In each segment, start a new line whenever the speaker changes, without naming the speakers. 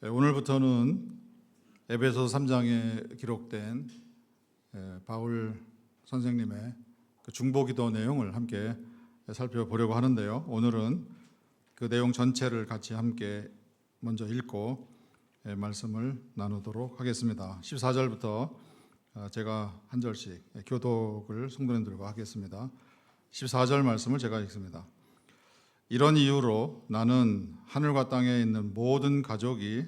오늘부터는 에베소 3장에 기록된 바울 선생님의 그 중보기도 내용을 함께 살펴보려고 하는데요. 오늘은 그 내용 전체를 같이 함께 먼저 읽고 말씀을 나누도록 하겠습니다. 14절부터 제가 한 절씩 교독을 성도님들과 하겠습니다. 14절 말씀을 제가 읽습니다. 이런 이유로 나는 하늘과 땅에 있는 모든 가족이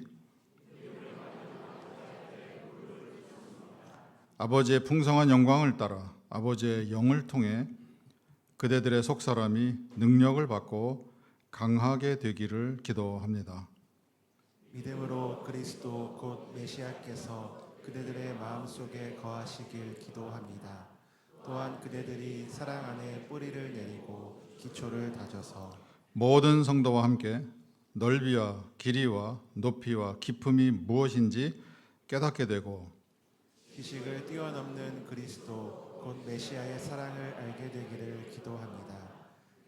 아버지의 풍성한 영광을 따라 아버지의 영을 통해 그대들의 속사람이 능력을 받고 강하게 되기를 기도합니다.
믿음으로 그리스도 곧 메시아께서 그대들의 마음속에 거하시길 기도합니다. 또한 그대들이 사랑 안에 뿌리를 내리고 기초를 다져서
모든 성도와 함께 넓이와 길이와 높이와 깊음이 무엇인지 깨닫게 되고
지식을 뛰어넘는 그리스도 곧 메시아의 사랑을 알게 되기를 기도합니다.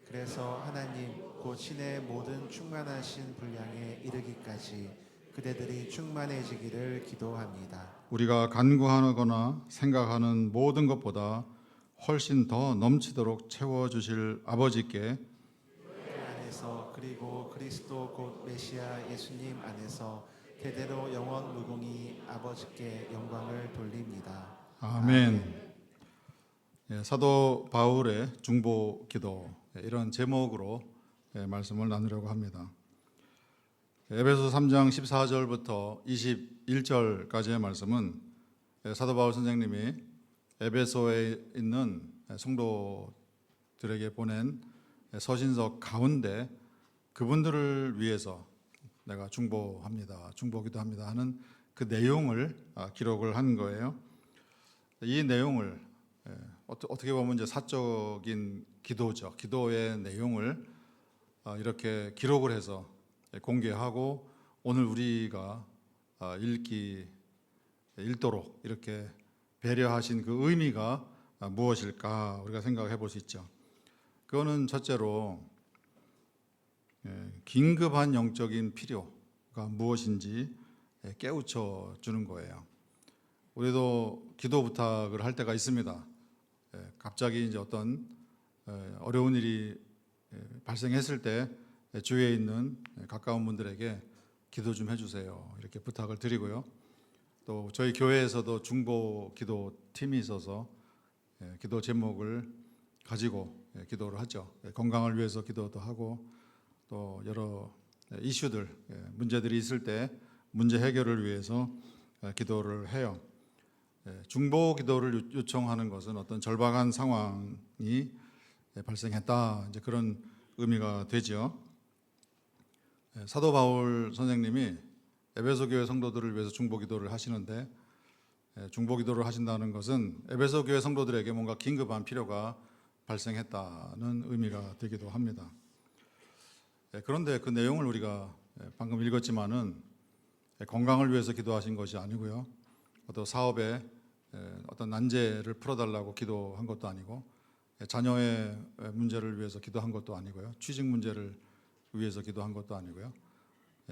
그래서 하나님 곧 신의 모든 충만하신 분량에 이르기까지 그대들이 충만해지기를 기도합니다.
우리가 간구하거나 생각하는 모든 것보다 훨씬 더 넘치도록 채워주실 아버지께
안에서 그리고 그리스도 곧 메시아 예수님 안에서 대대로 영원 무궁히 아버지께 영광을 돌립니다.
아멘. 사도 바울의 중보 기도 이런 제목으로 말씀을 나누려고 합니다. 에베소 3장 14절부터 21절까지의 말씀은 사도 바울 선생님이 에베소에 있는 성도들에게 보낸 서신서 가운데 그분들을 위해서 내가 중보기도 합니다 하는 그 내용을 기록을 한 거예요. 이 내용을 어떻게 보면 이제 사적인 기도죠. 기도의 내용을 이렇게 기록을 해서 공개하고 오늘 우리가 읽도록 이렇게 배려하신 그 의미가 무엇일까 우리가 생각해 볼 수 있죠. 그거는 첫째로 긴급한 영적인 필요가 무엇인지 깨우쳐 주는 거예요. 우리도 기도 부탁을 할 때가 있습니다. 갑자기 이제 어떤 어려운 일이 발생했을 때 주위에 있는 가까운 분들에게 기도 좀 해주세요. 이렇게 부탁을 드리고요. 또 저희 교회에서도 중보 기도 팀이 있어서 기도 제목을 가지고 기도를 하죠. 건강을 위해서 기도도 하고 또 여러 이슈들, 문제들이 있을 때 문제 해결을 위해서 기도를 해요. 중보 기도를 요청하는 것은 어떤 절박한 상황이 발생했다, 이제 그런 의미가 되죠. 사도 바울 선생님이 에베소 교회 성도들을 위해서 중보 기도를 하시는데 중보 기도를 하신다는 것은 에베소 교회 성도들에게 뭔가 긴급한 필요가 발생했다는 의미가 되기도 합니다. 그런데 그 내용을 우리가 방금 읽었지만은 건강을 위해서 기도하신 것이 아니고요. 또 사업에 어떤 난제를 풀어달라고 기도한 것도 아니고 자녀의 문제를 위해서 기도한 것도 아니고요. 취직 문제를 위해서 기도한 것도 아니고요.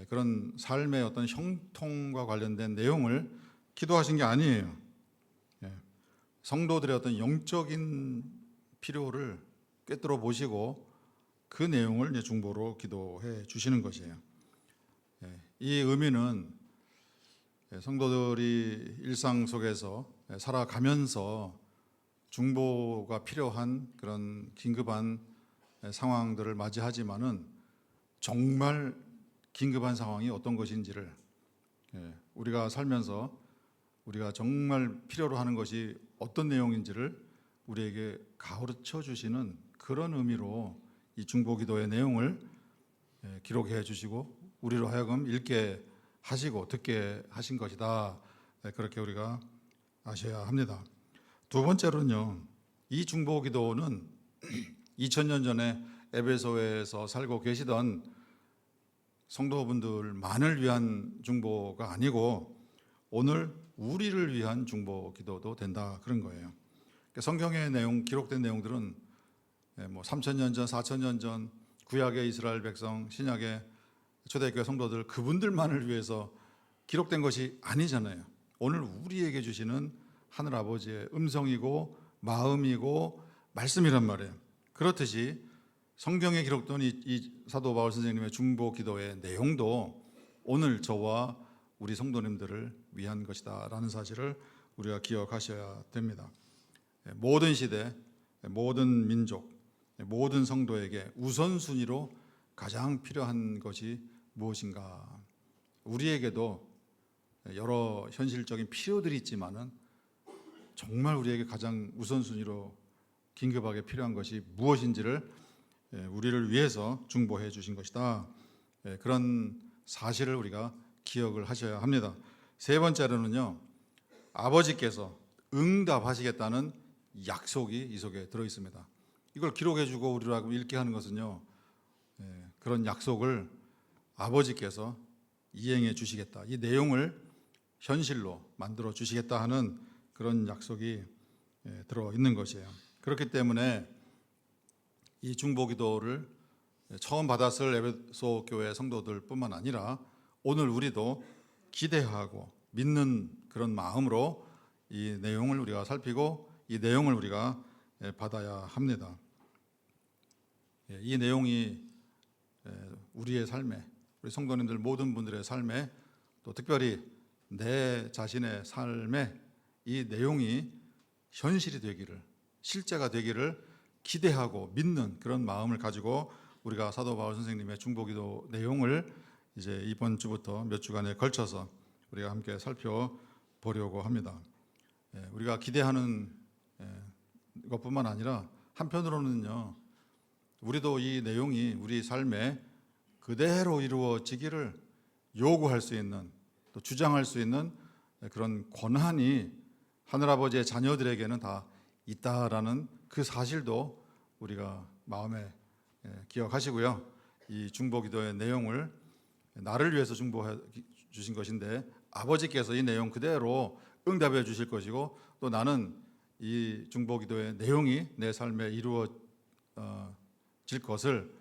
그런 삶의 어떤 형통과 관련된 내용을 기도하신 게 아니에요. 성도들의 어떤 영적인 필요를 꿰뚫어 보시고 그 내용을 이제 중보로 기도해 주시는 것이에요. 이 의미는 성도들이 일상 속에서 살아가면서 중보가 필요한 그런 긴급한 상황들을 맞이하지만은 정말 긴급한 상황이 어떤 것인지를 우리가 살면서 우리가 정말 필요로 하는 것이 어떤 내용인지를 우리에게 가르쳐 주시는 그런 의미로 이 중보기도의 내용을 기록해 주시고 우리로 하여금 읽게 하시고 듣게 하신 것이다. 그렇게 우리가 아셔야 합니다. 두 번째로는요, 이 중보기도는 2000년 전에 에베소에서 살고 계시던 성도분들만을 위한 중보가 아니고 오늘 우리를 위한 중보기도도 된다, 그런 거예요. 성경의 내용, 기록된 내용들은 3000년 전, 4000년 전 구약의 이스라엘 백성, 신약의 초대교회 성도들 그분들만을 위해서 기록된 것이 아니잖아요. 오늘 우리에게 주시는 하늘 아버지의 음성이고 마음이고 말씀이란 말이에요. 그렇듯이 성경에 기록된 이 사도 바울 선생님의 중보 기도의 내용도 오늘 저와 우리 성도님들을 위한 것이다라는 사실을 우리가 기억하셔야 됩니다. 모든 시대, 모든 민족, 모든 성도에게 우선순위로 가장 필요한 것이 무엇인가? 우리에게도 여러 현실적인 필요들이 있지만은 정말 우리에게 가장 우선순위로 긴급하게 필요한 것이 무엇인지를 우리를 위해서 중보해 주신 것이다. 그런 사실을 우리가 기억을 하셔야 합니다. 세 번째로는요, 아버지께서 응답하시겠다는 약속이 이 속에 들어 있습니다. 이걸 기록해 주고 우리라고 읽게 하는 것은요, 그런 약속을 아버지께서 이행해 주시겠다, 이 내용을 현실로 만들어 주시겠다 하는 그런 약속이 들어 있는 것이에요. 그렇기 때문에 이 중보기도를 처음 받았을 에베소 교회 성도들뿐만 아니라 오늘 우리도 기대하고 믿는 그런 마음으로 이 내용을 우리가 살피고 이 내용을 우리가 받아야 합니다. 이 내용이 우리의 삶에, 우리 성도님들 모든 분들의 삶에, 또 특별히 내 자신의 삶에 이 내용이 현실이 되기를, 실제가 되기를 기대하고 믿는 그런 마음을 가지고 우리가 사도 바울 선생님의 중보기도 내용을 이제 이번 주부터 몇 주간에 걸쳐서 우리가 함께 살펴보려고 합니다. 우리가 기대하는 것뿐만 아니라 한편으로는요, 우리도 이 내용이 우리 삶에 그대로 이루어지기를 요구할 수 있는, 또 주장할 수 있는 그런 권한이 하늘아버지의 자녀들에게는 다 있다라는 그 사실도 우리가 마음에 기억하시고요. 이 중보기도의 내용을 나를 위해서 중보해 주신 것인데 아버지께서 이 내용 그대로 응답해 주실 것이고, 또 나는 이 중보기도의 내용이 내 삶에 이루어질 것을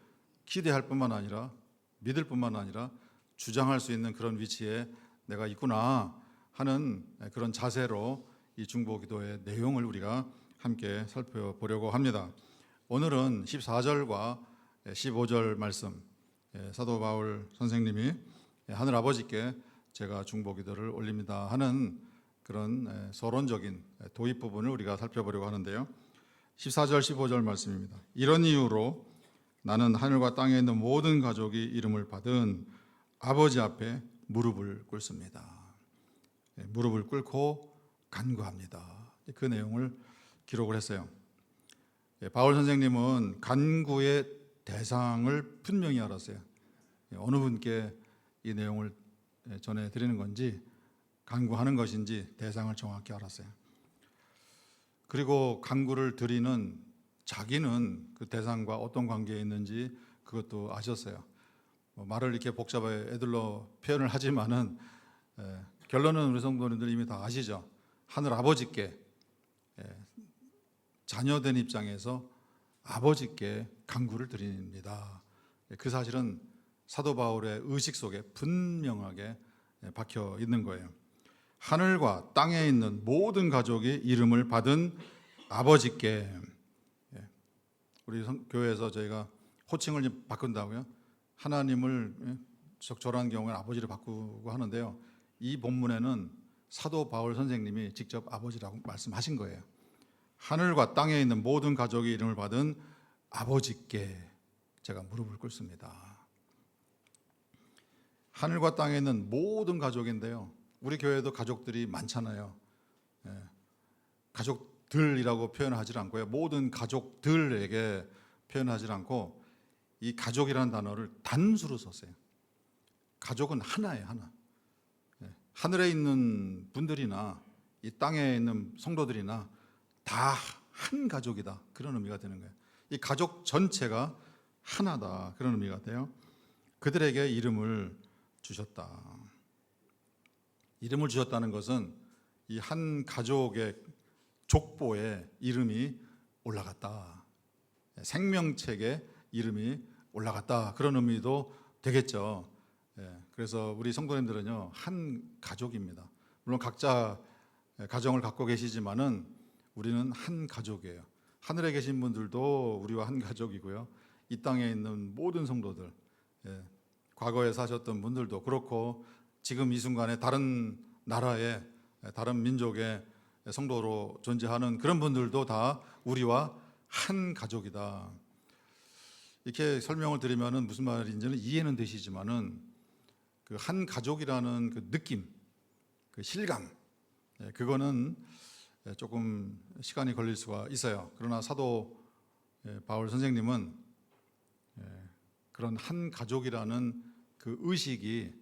기대할 뿐만 아니라 믿을 뿐만 아니라 주장할 수 있는 그런 위치에 내가 있구나 하는 그런 자세로 이 중보기도의 내용을 우리가 함께 살펴보려고 합니다. 오늘은 14절과 15절 말씀, 사도 바울 선생님이 하늘 아버지께 제가 중보기도를 올립니다 하는 그런 서론적인 도입 부분을 우리가 살펴보려고 하는데요. 14절 15절 말씀입니다. 이런 이유로 나는 하늘과 땅에 있는 모든 가족이 이름을 받은 아버지 앞에 무릎을 꿇습니다. 무릎을 꿇고 간구합니다. 그 내용을 기록을 했어요. 바울 선생님은 간구의 대상을 분명히 알았어요. 어느 분께 이 내용을 전해드리는 건지, 간구하는 것인지 대상을 정확히 알았어요. 그리고 간구를 드리는 자기는 그 대상과 어떤 관계에 있는지 그것도 아셨어요. 말을 이렇게 복잡하게 애들러 표현을 하지만은 결론은 우리 성도님들 이미 다 아시죠. 하늘 아버지께, 자녀된 입장에서 아버지께 간구를 드립니다. 그 사실은 사도 바울의 의식 속에 분명하게 박혀 있는 거예요. 하늘과 땅에 있는 모든 가족이 이름을 받은 아버지께, 우리 교회에서 저희가 호칭을 바꾼다고요. 하나님을 적절한 경우에 아버지를 바꾸고 하는데요. 이 본문에는 사도 바울 선생님이 직접 아버지라고 말씀하신 거예요. 하늘과 땅에 있는 모든 가족이 이름을 받은 아버지께 제가 무릎을 꿇습니다. 하늘과 땅에 있는 모든 가족인데요. 우리 교회도 가족들이 많잖아요. 가족들이라고 표현하지 않고요. 모든 가족들에게 표현하지 않고 이 가족이라는 단어를 단수로 썼어요. 가족은 하나예요, 하나. 하늘에 있는 분들이나 이 땅에 있는 성도들이나 다 한 가족이다, 그런 의미가 되는 거예요. 이 가족 전체가 하나다, 그런 의미가 돼요. 그들에게 이름을 주셨다. 이름을 주셨다는 것은 이 한 가족의 족보에 이름이 올라갔다, 생명책에 이름이 올라갔다, 그런 의미도 되겠죠. 그래서 우리 성도님들은요 한 가족입니다. 물론 각자 가정을 갖고 계시지만은 우리는 한 가족이에요. 하늘에 계신 분들도 우리와 한 가족이고요. 이 땅에 있는 모든 성도들, 과거에 사셨던 분들도 그렇고 지금 이 순간에 다른 나라의 다른 민족의 성도로 존재하는 그런 분들도 다 우리와 한 가족이다. 이렇게 설명을 드리면은 무슨 말인지는 이해는 되시지만은 그 한 가족이라는 그 느낌, 그 실감, 그거는 조금 시간이 걸릴 수가 있어요. 그러나 사도 바울 선생님은 그런 한 가족이라는 그 의식이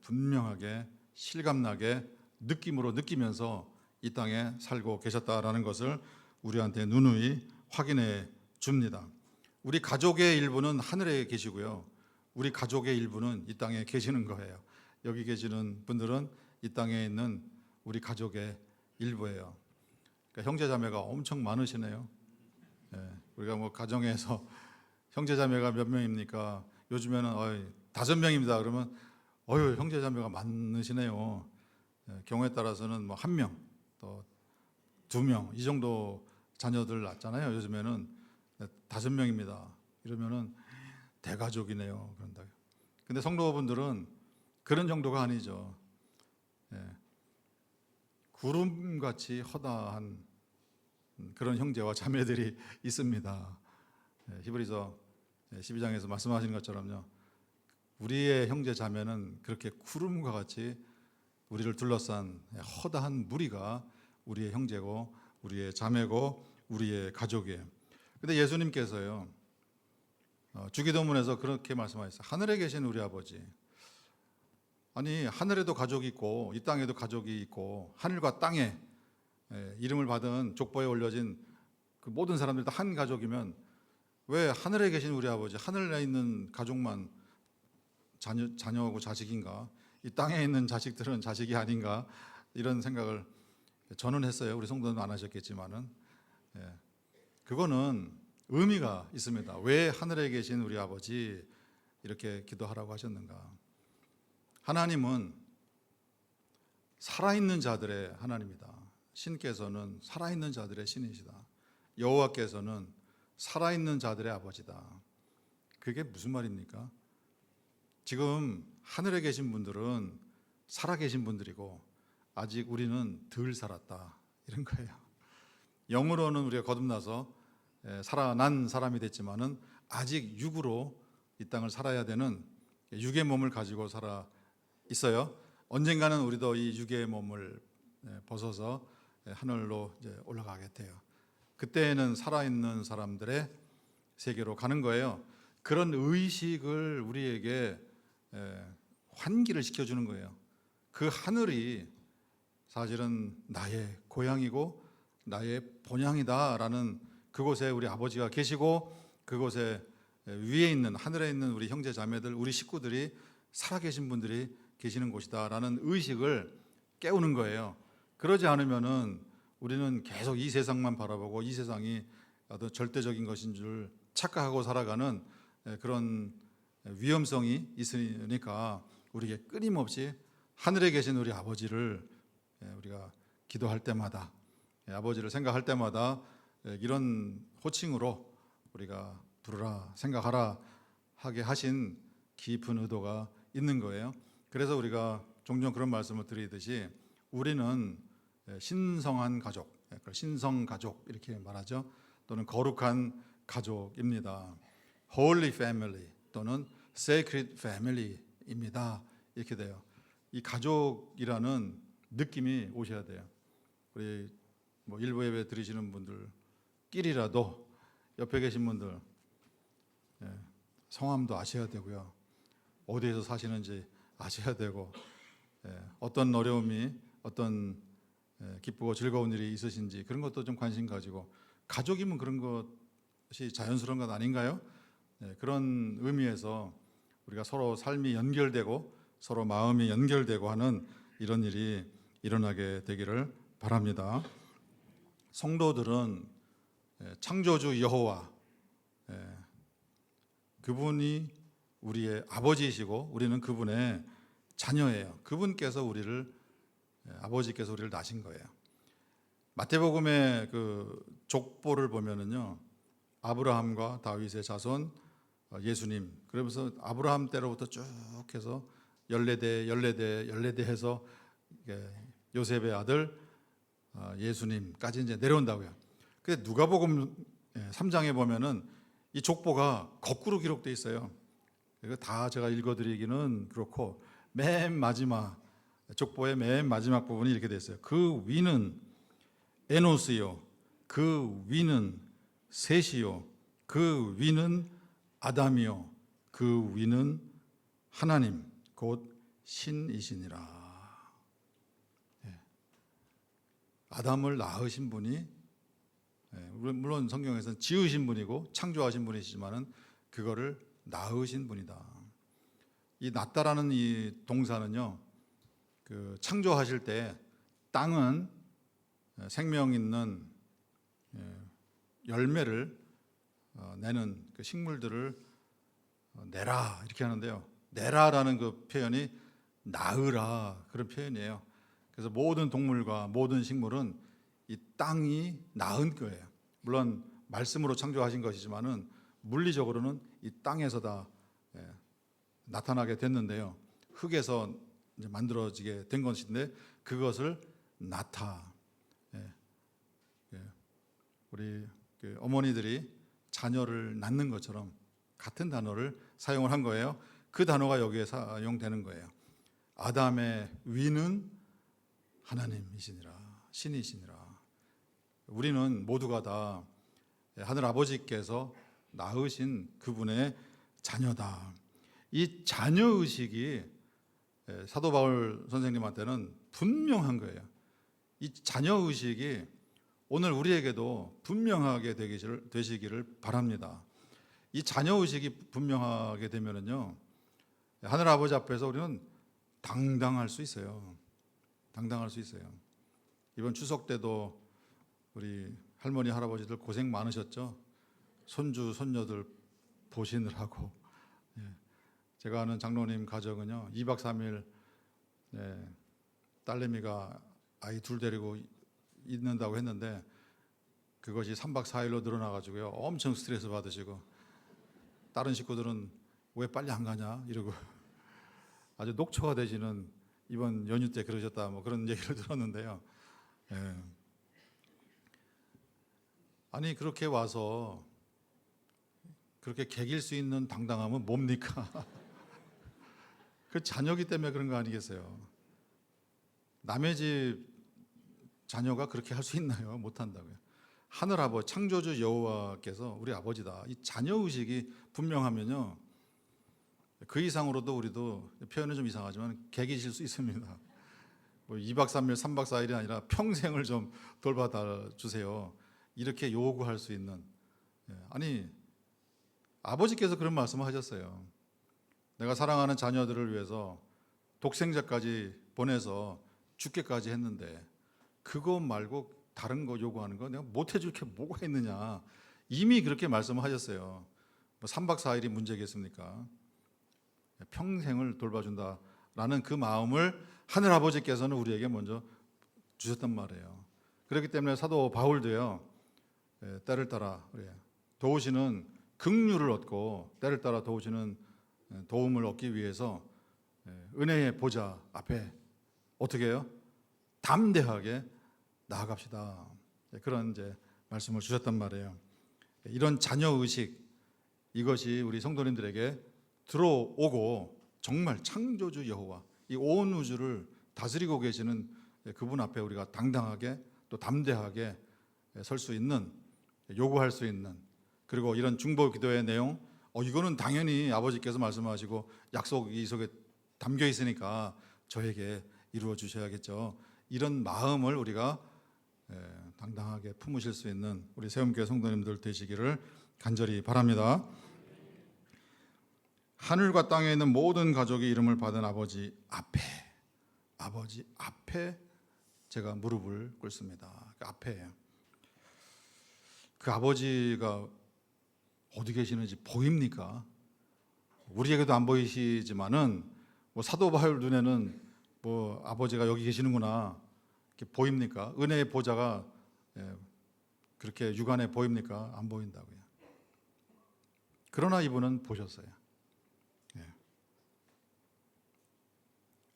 분명하게 실감나게 느낌으로 느끼면서 이 땅에 살고 계셨다라는 것을 우리한테 누누이 확인해 줍니다. 우리 가족의 일부는 하늘에 계시고요. 우리 가족의 일부는 이 땅에 계시는 거예요. 여기 계시는 분들은 이 땅에 있는 우리 가족의 일부예요. 그러니까 형제자매가 엄청 많으시네요. 우리가 뭐 가정에서 형제자매가 몇 명입니까? 요즘에는 5명입니다. 그러면 형제자매가 많으시네요. 경우에 따라서는 뭐 1명, 또 2명 이 정도 자녀들 낳잖아요. 요즘에는 5명입니다. 이러면은 대가족이네요. 그런다. 근데 성도분들은 그런 정도가 아니죠. 구름같이 허다한 그런 형제와 자매들이 있습니다. 히브리서 12장에서 말씀하시는 것처럼요. 우리의 형제 자매는 그렇게 구름과 같이 우리를 둘러싼 허다한 무리가 우리의 형제고 우리의 자매고 우리의 가족이에요. 근데 예수님께서요. 주기도문에서 그렇게 말씀하셨어요. 하늘에 계신 우리 아버지. 아니 하늘에도 가족이 있고 이 땅에도 가족이 있고 하늘과 땅에 이름을 받은 족보에 올려진 그 모든 사람들 다 한 가족이면 왜 하늘에 계신 우리 아버지, 하늘에 있는 가족만 자녀하고 자식인가? 이 땅에 있는 자식들은 자식이 아닌가? 이런 생각을 저는 했어요. 우리 성도는 안 하셨겠지만은 그거는 의미가 있습니다. 왜 하늘에 계신 우리 아버지 이렇게 기도하라고 하셨는가? 하나님은 살아있는 자들의 하나님이다. 신께서는 살아있는 자들의 신이시다. 여호와께서는 살아있는 자들의 아버지다. 그게 무슨 말입니까? 지금 하늘에 계신 분들은 살아계신 분들이고 아직 우리는 덜 살았다. 이런 거예요. 영으로는 우리가 거듭나서 살아난 사람이 됐지만은 아직 육으로 이 땅을 살아야 되는 육의 몸을 가지고 살아 있어요. 언젠가는 우리도 이 육의 몸을 벗어서 하늘로 이제 올라가게 돼요. 그때는 살아있는 사람들의 세계로 가는 거예요. 그런 의식을 우리에게 환기를 시켜주는 거예요. 그 하늘이 사실은 나의 고향이고 나의 본향이다라는 그곳에 우리 아버지가 계시고 그곳에 위에 있는 하늘에 있는 우리 형제 자매들 우리 식구들이 살아계신 분들이 계시는 곳이다라는 의식을 깨우는 거예요. 그러지 않으면은 우리는 계속 이 세상만 바라보고 이 세상이 어떤 절대적인 것인 줄 착각하고 살아가는 그런 위험성이 있으니까 우리에게 끊임없이 하늘에 계신 우리 아버지를 우리가 기도할 때마다 아버지를 생각할 때마다 이런 호칭으로 우리가 부르라 생각하라 하게 하신 깊은 의도가 있는 거예요. 그래서 우리가 종종 그런 말씀을 드리듯이 우리는 신성한 가족, 신성 가족 이렇게 말하죠. 또는 거룩한 가족입니다. Holy Family 또는 Sacred Family입니다. 이렇게 돼요. 이 가족이라는 느낌이 오셔야 돼요. 우리 뭐 일부 예배 드리시는 분들끼리라도 옆에 계신 분들 성함도 아셔야 되고요. 어디에서 사시는지 아셔야 되고 어떤 어려움이 어떤 기쁘고 즐거운 일이 있으신지 그런 것도 좀 관심 가지고 가족이면 그런 것이 자연스러운 것 아닌가요? 그런 의미에서 우리가 서로 삶이 연결되고 서로 마음이 연결되고 하는 이런 일이 일어나게 되기를 바랍니다. 성도들은 창조주 여호와 그분이 우리의 아버지이시고 우리는 그분의 자녀예요. 그분께서 아버지께서 우리를 낳으신 거예요. 마태복음의 그 족보를 보면은요, 아브라함과 다윗의 자손, 예수님, 그러면서 아브라함 때로부터 쭉 해서 14대 해서 요셉의 아들 예수님까지 이제 내려온다고요. 근데 누가복음 3장에 보면은 이 족보가 거꾸로 기록되어 있어요. 이거 다 제가 읽어드리기는 그렇고, 맨 마지막 족보의 맨 마지막 부분이 이렇게 돼 있어요. 그 위는 에노스요, 그 위는 셋이요, 그 위는 아담이요, 그 위는 하나님 곧 신이시니라. 아담을 낳으신 분이, 물론 성경에서는 지으신 분이고 창조하신 분이시지만은 그거를 낳으신 분이다. 이 낳다라는 이 동사는요, 그 창조하실 때 땅은 생명 있는 열매를 내는 그 식물들을 내라 이렇게 하는데요. 내라라는 그 표현이 낳으라 그런 표현이에요. 그래서 모든 동물과 모든 식물은 이 땅이 낳은 거예요. 물론 말씀으로 창조하신 것이지만은 물리적으로는 이 땅에서 다 나타나게 됐는데요. 흙에서 이제 만들어지게 된 것인데 그것을 낳다. 우리 그 어머니들이 자녀를 낳는 것처럼 같은 단어를 사용을 한 거예요. 그 단어가 여기에 사용되는 거예요. 아담의 위는 하나님이시니라, 신이시니라. 우리는 모두가 다 하늘 아버지께서 낳으신 그분의 자녀다. 이 자녀 의식이 사도 바울 선생님한테는 분명한 거예요. 이 자녀 의식이 오늘 우리에게도 분명하게 되시기를 바랍니다. 이 자녀 의식이 분명하게 되면은요, 하늘 아버지 앞에서 우리는 당당할 수 있어요. 당당할 수 있어요. 이번 추석 때도 우리 할머니 할아버지들 고생 많으셨죠. 손주 손녀들 보시느라고. 제가 아는 장로님 가정은요, 2박 3일 딸내미가 아이 둘 데리고 있는다고 했는데 그것이 3박 4일로 늘어나가지고요, 엄청 스트레스 받으시고, 다른 식구들은 왜 빨리 안 가냐 이러고 아주 녹초가 되시는 이번 연휴 때 그러셨다, 뭐 그런 얘기를 들었는데요. 아니 그렇게 와서 그렇게 개길 수 있는 당당함은 뭡니까? 그 자녀기 때문에 그런 거 아니겠어요? 남의 집 자녀가 그렇게 할 수 있나요? 못 한다고요. 하늘 아버지 창조주 여호와께서 우리 아버지다. 이 자녀 의식이 분명하면요, 그 이상으로도 우리도, 표현은 좀 이상하지만 개기실 수 있습니다. 뭐 2박 3일, 3박 4일이 아니라 평생을 좀 돌봐다 주세요. 이렇게 요구할 수 있는. 아니 아버지께서 그런 말씀을 하셨어요. 내가 사랑하는 자녀들을 위해서 독생자까지 보내서 죽게까지 했는데 그거 말고 다른 거 요구하는 거 내가 못 해줄 게 뭐가 있느냐. 이미 그렇게 말씀을 하셨어요. 뭐 3박 4일이 문제겠습니까? 평생을 돌봐준다라는 그 마음을 하늘 아버지께서는 우리에게 먼저 주셨단 말이에요. 그렇기 때문에 사도 바울도요, 때를 따라 도우시는 긍휼을 얻고 때를 따라 도우시는 도움을 얻기 위해서 은혜의 보좌 앞에 어떻게 해요? 담대하게 나아갑시다. 그런 이제 말씀을 주셨단 말이에요. 이런 자녀 의식, 이것이 우리 성도님들에게 들어오고 정말 창조주 여호와, 이 온 우주를 다스리고 계시는 그분 앞에 우리가 당당하게 또 담대하게 설 수 있는, 요구할 수 있는, 그리고 이런 중보 기도의 내용, 이거는 당연히 아버지께서 말씀하시고 약속이 이 속에 담겨 있으니까 저에게 이루어 주셔야겠죠. 이런 마음을 우리가 당당하게 품으실 수 있는 우리 세움교회 성도님들 되시기를 간절히 바랍니다. 하늘과 땅에 있는 모든 가족의 이름을 받은 아버지 앞에 제가 무릎을 꿇습니다. 그 앞에 그 아버지가 어디 계시는지 보입니까? 우리에게도 안 보이시지만은 뭐 사도 바울 눈에는 뭐 아버지가 여기 계시는구나 이렇게 보입니까? 은혜의 보좌가 그렇게 육안에 보입니까? 안 보인다고요. 그러나 이분은 보셨어요.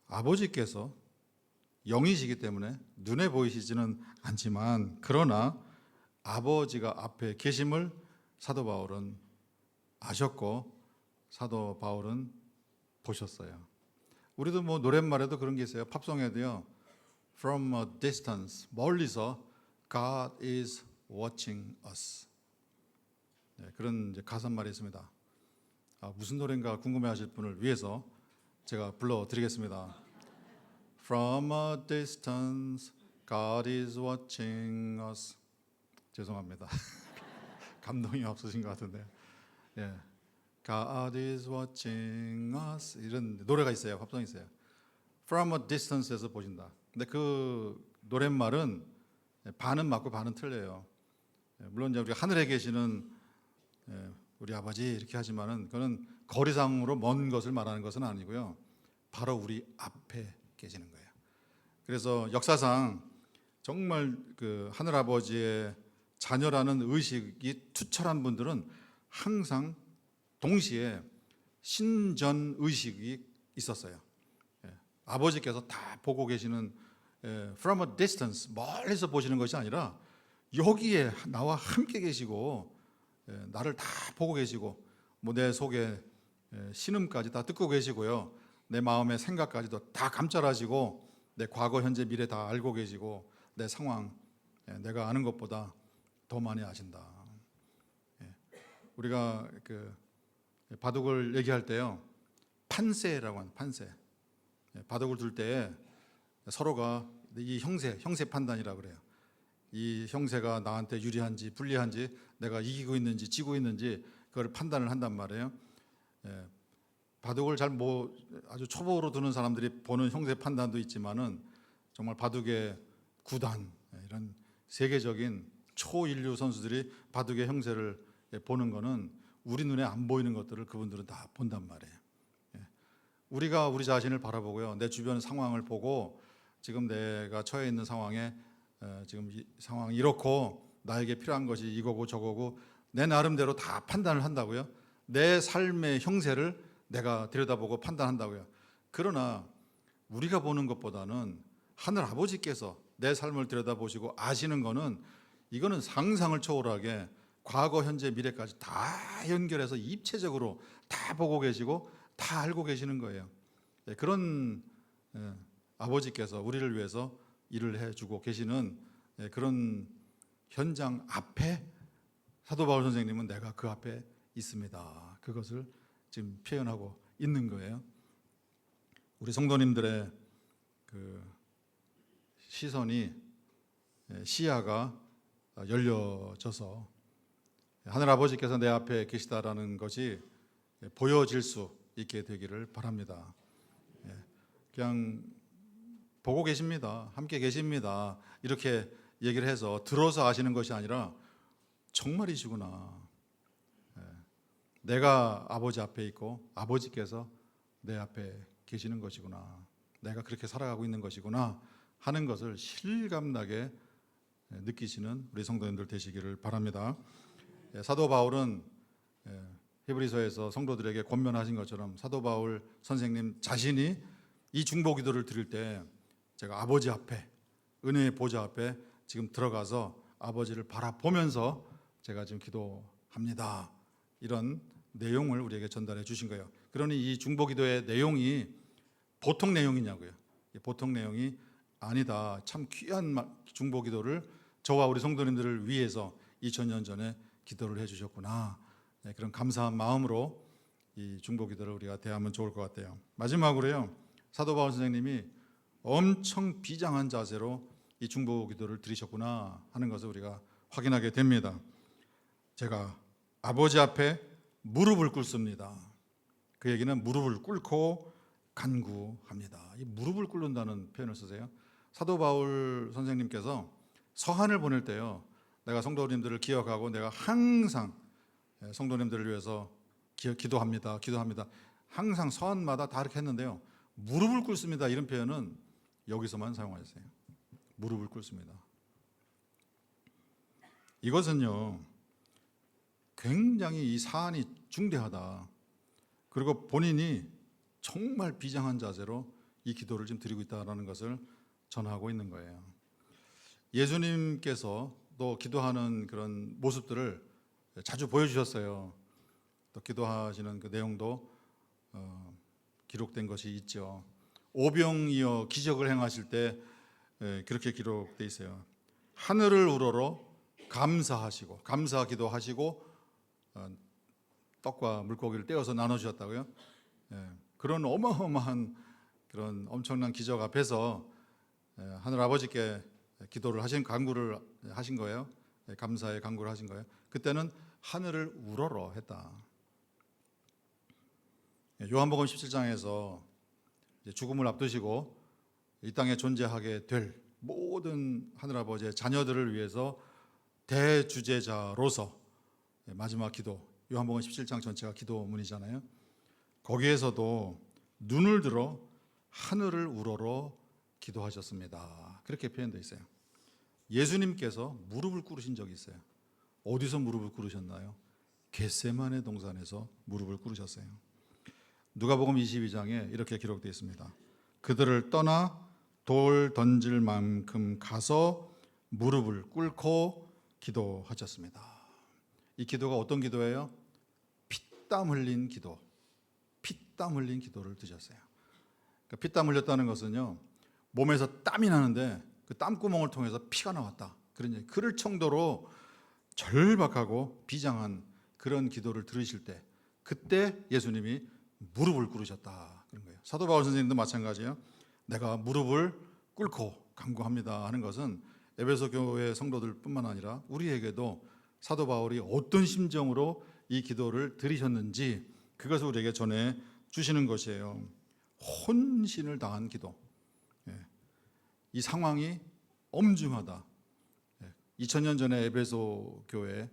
아버지께서 영이시기 때문에 눈에 보이시지는 않지만 그러나 아버지가 앞에 계심을 사도 바울은 아셨고 사도 바울은 보셨어요. 우리도 뭐 노랫말에도 그런 게 있어요. 팝송에도요. From a distance, 멀리서 God is watching us. 그런 이제 가사말이 있습니다. 무슨 노래인가 궁금해하실 분을 위해서 제가 불러드리겠습니다. From a distance, God is watching us. 죄송합니다. 감동이 없으신 것 같은데. 예. God is watching us. 이런 노래가 있어요. 팝송이 있어요. From a distance에서 보신다. 근데 그 노랫말은 반은 맞고 반은 틀려요. 물론 이제 우리 하늘에 계시는 우리 아버지 이렇게 하지만은 그거는 거리상으로 먼 것을 말하는 것은 아니고요. 바로 우리 앞에 계시는 거예요. 그래서 역사상 정말 그 하늘 아버지의 자녀라는 의식이 투철한 분들은 항상 동시에 신전 의식이 있었어요. 아버지께서 다 보고 계시는 from a distance 멀리서 보시는 것이 아니라 여기에 나와 함께 계시고 나를 다 보고 계시고 뭐 내 속에 신음까지 다 듣고 계시고요. 내 마음의 생각까지도 다 감찰하시고 내 과거 현재 미래 다 알고 계시고 내 상황 내가 아는 것보다 더 많이 아신다. 우리가 그 바둑을 얘기할 때요. 판세라고 하는 판세. 바둑을 둘 때 서로가 이 형세 판단이라고 그래요. 이 형세가 나한테 유리한지 불리한지 내가 이기고 있는지 지고 있는지 그걸 판단을 한단 말이에요. 바둑을 잘 아주 초보로 두는 사람들이 보는 형세 판단도 있지만은 정말 바둑의 구단 이런 세계적인 초인류 선수들이 바둑의 형세를 보는 거는 우리 눈에 안 보이는 것들을 그분들은 다 본단 말이에요. 우리가 우리 자신을 바라보고요. 내 주변 상황을 보고 지금 내가 처해 있는 상황에 지금 이 상황이 이렇고 나에게 필요한 것이 이거고 저거고 내 나름대로 다 판단을 한다고요. 내 삶의 형세를 내가 들여다보고 판단한다고요. 그러나 우리가 보는 것보다는 하늘 아버지께서 내 삶을 들여다보시고 아시는 거는 이거는 상상을 초월하게 과거, 현재, 미래까지 다 연결해서 입체적으로 다 보고 계시고 다 알고 계시는 거예요. 그런 아버지께서 우리를 위해서 일을 해주고 계시는 그런 현장 앞에 사도 바울 선생님은 내가 그 앞에 있습니다. 그것을 지금 표현하고 있는 거예요. 우리 성도님들의 그 시선이 시야가 열려져서 하늘 아버지께서 내 앞에 계시다라는 것이 보여질 수 있게 되기를 바랍니다. 그냥 보고 계십니다. 함께 계십니다. 이렇게 얘기를 해서 들어서 아시는 것이 아니라 정말이시구나. 내가 아버지 앞에 있고 아버지께서 내 앞에 계시는 것이구나. 내가 그렇게 살아가고 있는 것이구나 하는 것을 실감나게 느끼시는 우리 성도님들 되시기를 바랍니다. 사도 바울은 히브리서에서 성도들에게 권면하신 것처럼 사도 바울 선생님 자신이 이 중보기도를 드릴 때 제가 아버지 앞에 은혜의 보좌 앞에 지금 들어가서 아버지를 바라보면서 제가 지금 기도합니다. 이런 내용을 우리에게 전달해 주신 거예요. 그러니 이 중보기도의 내용이 보통 내용이냐고요. 보통 내용이 아니다. 참 귀한 중보기도를 저와 우리 성도님들을 위해서 2000년 전에 기도를 해주셨구나. 그런 감사한 마음으로 이 중보기도를 우리가 대하면 좋을 것 같아요. 마지막으로요. 사도 바울 선생님이 엄청 비장한 자세로 이 중보기도를 드리셨구나 하는 것을 우리가 확인하게 됩니다. 제가 아버지 앞에 무릎을 꿇습니다. 그 얘기는 무릎을 꿇고 간구합니다. 이 무릎을 꿇는다는 표현을 쓰세요. 사도 바울 선생님께서 서한을 보낼 때요. 내가 성도님들을 기억하고 내가 항상 성도님들을 위해서 기도합니다. 항상 서한마다 다 이렇게 했는데요. 무릎을 꿇습니다. 이런 표현은 여기서만 사용하셨어요. 무릎을 꿇습니다. 이것은요, 굉장히 이 사안이 중대하다. 그리고 본인이 정말 비장한 자세로 이 기도를 지금 드리고 있다는 것을 전하고 있는 거예요. 예수님께서 또 기도하는 그런 모습들을 자주 보여주셨어요. 또 기도하시는 그 내용도 기록된 것이 있죠. 오병이어 기적을 행하실 때 그렇게 기록돼 있어요. 하늘을 우러러 감사하시고 감사 기도하시고 떡과 물고기를 떼어서 나눠주셨다고요. 그런 어마어마한 그런 엄청난 기적 앞에서 하늘 아버지께 기도를 하신 간구를 하신 거예요. 감사의 간구를 하신 거예요. 그때는 하늘을 우러러 했다. 요한복음 17장에서 죽음을 앞두시고 이 땅에 존재하게 될 모든 하늘아버지의 자녀들을 위해서 대주제자로서 마지막 기도, 요한복음 17장 전체가 기도문이잖아요. 거기에서도 눈을 들어 하늘을 우러러 기도하셨습니다. 그렇게 표현되어 있어요. 예수님께서 무릎을 꿇으신 적이 있어요. 어디서 무릎을 꿇으셨나요? 겟세마네 동산에서 무릎을 꿇으셨어요. 누가복음 22장에 이렇게 기록되어 있습니다. 그들을 떠나 돌 던질 만큼 가서 무릎을 꿇고 기도하셨습니다. 이 기도가 어떤 기도예요? 피땀 흘린 기도, 피땀 흘린 기도를 드셨어요. 그러니까 피땀 흘렸다는 것은요, 몸에서 땀이 나는데 그 땀구멍을 통해서 피가 나왔다. 그럴 정도로 절박하고 비장한 그런 기도를 들으실 때, 그때 예수님이 무릎을 꿇으셨다 그런 거예요. 사도 바울 선생님도 마찬가지예요. 내가 무릎을 꿇고 간구합니다 하는 것은 에베소 교회 성도들뿐만 아니라 우리에게도 사도 바울이 어떤 심정으로 이 기도를 드리셨는지 그것을 우리에게 전해 주시는 것이에요. 혼신을 다한 기도. 이 상황이 엄중하다. 2000년 전에 에베소 교회,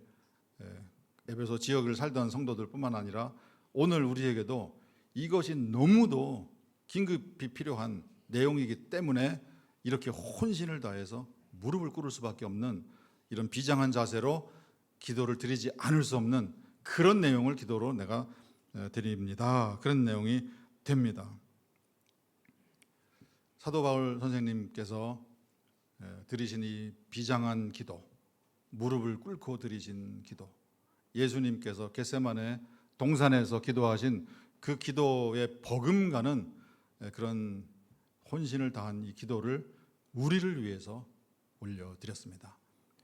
에베소 지역을 살던 성도들뿐만 아니라 오늘 우리에게도 이것이 너무도 긴급히 필요한 내용이기 때문에 이렇게 혼신을 다해서 무릎을 꿇을 수밖에 없는 이런 비장한 자세로 기도를 드리지 않을 수 없는 그런 내용을 기도로 내가 드립니다. 그런 내용이 됩니다. 사도 바울 선생님께서 드리신 이 비장한 기도, 무릎을 꿇고 드리신 기도, 예수님께서 겟세마네 동산에서 기도하신 그 기도에 버금가는 그런 혼신을 다한 이 기도를 우리를 위해서 올려드렸습니다.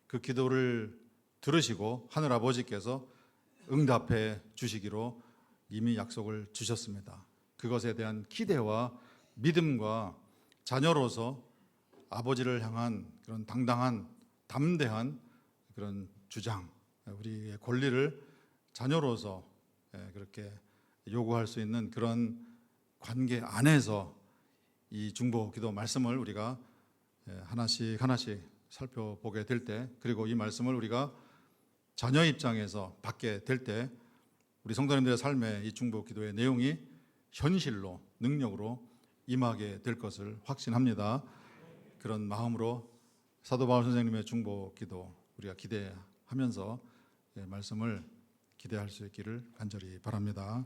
그 기도를 들으시고 하늘 아버지께서 응답해 주시기로 이미 약속을 주셨습니다. 그것에 대한 기대와 믿음과 자녀로서 아버지를 향한 그런 당당한 담대한 그런 주장, 우리의 권리를 자녀로서 그렇게 요구할 수 있는 그런 관계 안에서 이 중보 기도 말씀을 우리가 하나씩 살펴보게 될 때, 그리고 이 말씀을 우리가 자녀 입장에서 받게 될 때 우리 성도님들의 삶에 이 중보 기도의 내용이 현실로 능력으로 임하게 될 것을 확신합니다. 그런 마음으로 사도 바울 선생님의 중보 기도 우리가 기대하면서 말씀을 기대할 수 있기를 간절히 바랍니다.